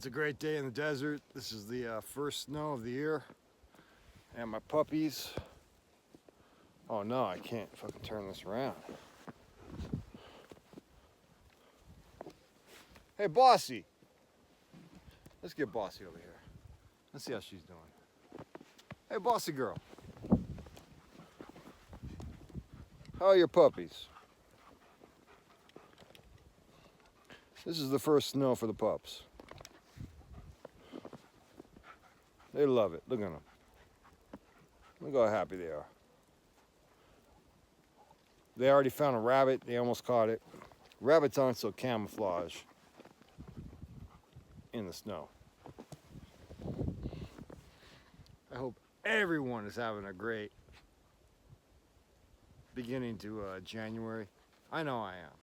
It's a great day in the desert. This is the first snow of the year. And my puppies. Oh no, I can't fucking turn this around. Hey, Bossy. Let's get Bossy over here. Let's see how she's doing. Hey, Bossy girl. How are your puppies? This is the first snow for the pups. They love it. Look at them. Look how happy they are. They already found a rabbit. They almost caught it. Rabbits aren't so camouflage in the snow. I hope everyone is having a great beginning to January. I know I am.